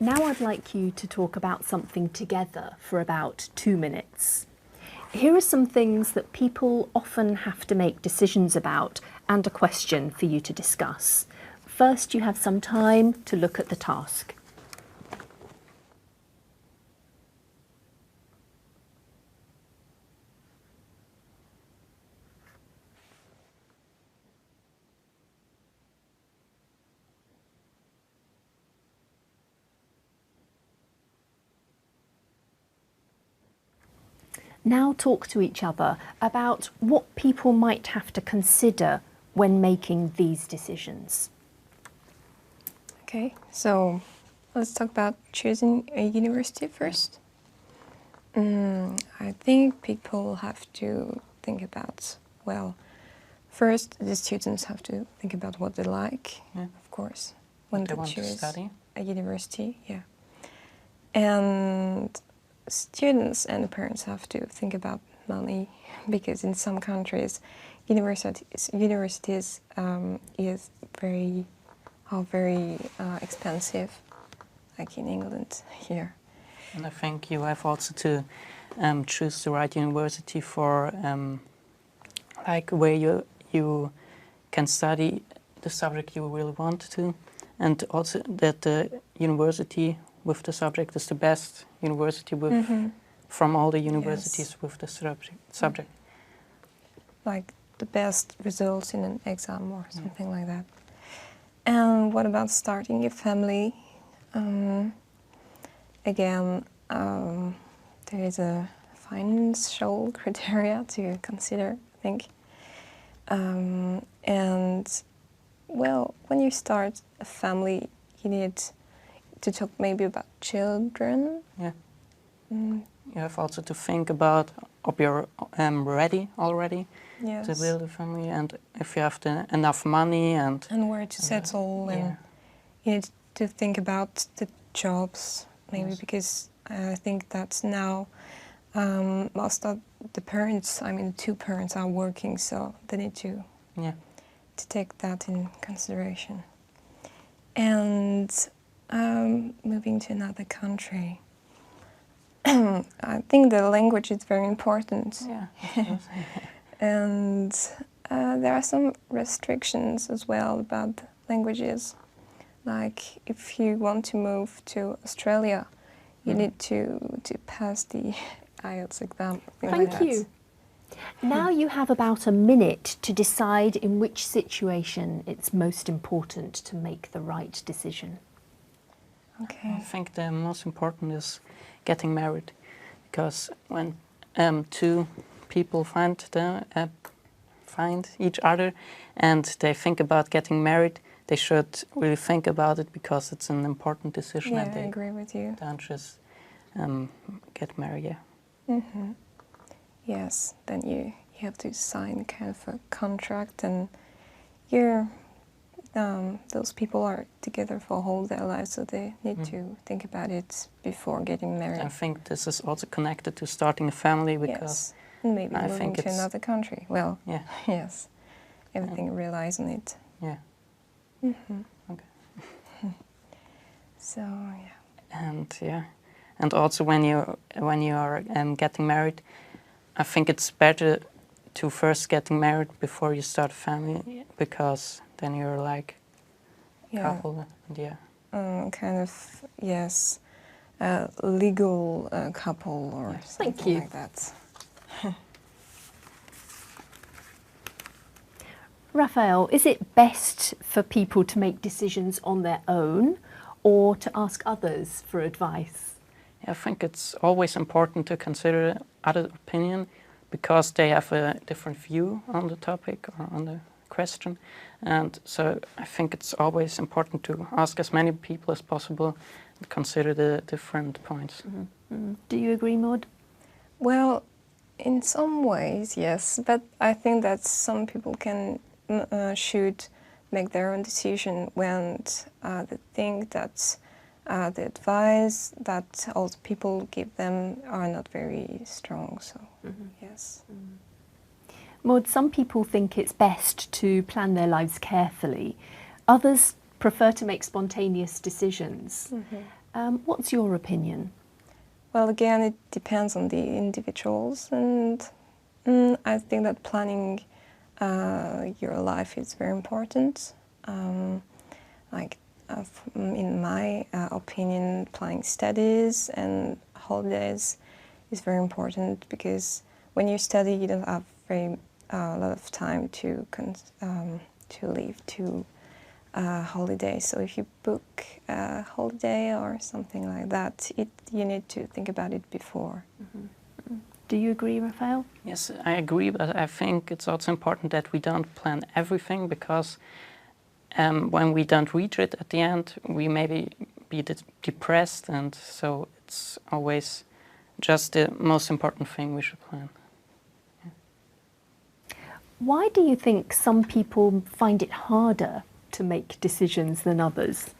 Now I'd like you to talk about something together for about 2 minutes. Here are some things that people often have to make decisions about and a question for you to discuss. First, you have some time to look at the task. Now talk to each other about what people might have to consider when making these decisions. Okay, so let's talk about choosing a university first. I think people have to think about, well, first the students have to think about what they like, of course, when They they want to choose study. a university, yeah. And students and the parents have to think about money, because in some countries, universities are very expensive, like in England here. And I think you have also to choose the right university for like where you can study the subject you really want to, and also that the university with the subject is the best university with from all the universities with the subject. Like the best results in an exam or something like that. And what about starting a family? Again, there is a financial criteria to consider, I think. And well, when you start a family, you need to talk maybe about children. Yeah. You have also to think about if you're ready already to build a family, and if you have enough money and where to settle, and you need to think about the jobs maybe, because I think that now most of the parents, I mean, 2 parents are working, so they need to take that in consideration. And moving to another country, I think the language is very important. Yeah. And there are some restrictions as well about languages. Like if you want to move to Australia, you need to pass the IELTS exam. Thank you. Now you have about a minute to decide in which situation it's most important to make the right decision. Okay. I think the most important is getting married, because when 2 people find each other and they think about getting married, they should really think about it, because it's an important decision. Yeah, and I agree with you. Don't just get married. Yes, then you have to sign kind of a contract, and those people are together for whole their lives, so they need to think about it before getting married. I think this is also connected to starting a family, because and maybe I moving think to another country. Well, yes, everything relies on it. Yeah. Okay. So and also when you are getting married, I think it's better to first getting married before you start a family, because then you're like couple. Kind of legal couple or something like that. Raphael, is it best for people to make decisions on their own or to ask others for advice? I think it's always important to consider other opinion, because they have a different view on the topic or on the question. And so I think it's always important to ask as many people as possible and consider the different points. Do you agree, Maud? Well, in some ways, yes, but I think that some people should make their own decision when they think that the advice that all the people give them are not very strong. So, yes. Maud, some people think it's best to plan their lives carefully. Others prefer to make spontaneous decisions. What's your opinion? Well, again, it depends on the individuals, and I think that planning your life is very important. In my opinion, planning studies and holidays is very important, because when you study, you don't have a lot of time to leave to holiday. So if you book a holiday or something like that, you need to think about it before. Do you agree, Raphael? Yes, I agree, but I think it's also important that we don't plan everything, because when we don't reach it at the end, we maybe be depressed, and so it's always just the most important thing we should plan. Why do you think some people find it harder to make decisions than others?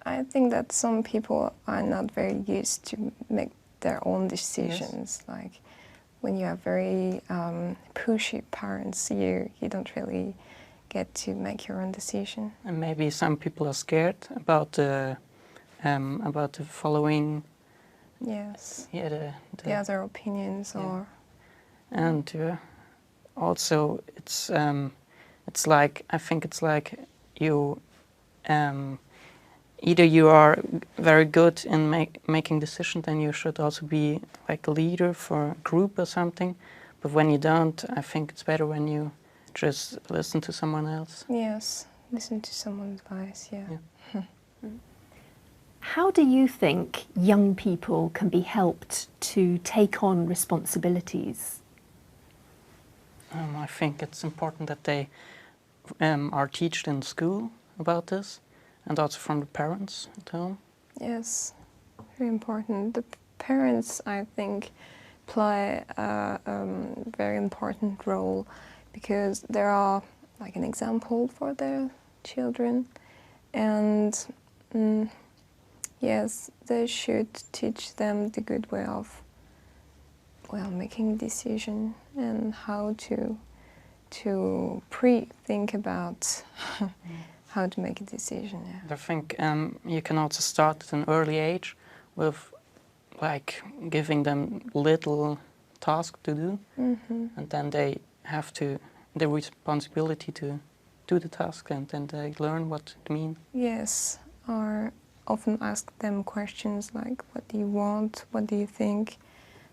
I think that some people are not very used to make their own decisions. Yes. Like when you have very pushy parents, you don't really get to make your own decision. And maybe some people are scared about the following. Yes. Yeah, The other opinions, Yeah. or and also it's like, I think it's like you either you are very good in making decisions, then you should also be like a leader for a group or something. But when you don't, I think it's better when you just listen to someone else. yes, listen to someone's advice. Yeah. How do you think young people can be helped to take on responsibilities? I think it's important that they are taught in school about this, and also from the parents at home. Yes, very important. The parents, I think, play a very important role, because they are like an example for their children, and yes, they should teach them the good way of making a decision, and how to pre-think about how to make a decision. Yeah. I think you can also start at an early age with like giving them little tasks to do, and then they have the responsibility to do the task, and then they learn what it means. Yes, or often ask them questions like, what do you want, what do you think,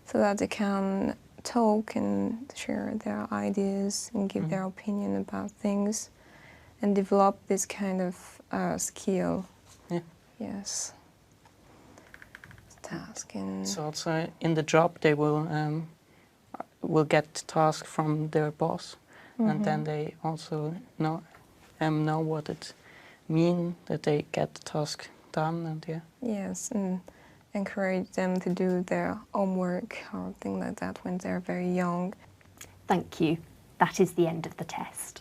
so that they can talk and share their ideas and give their opinion about things, and develop this kind of skill. Yeah. Yes. Task. And So also in the job they will get tasks from their boss, and then they also know what it means that they get the task done, and yeah. yes, and encourage them to do their homework or things like that when they're very young. Thank you. That is the end of the test.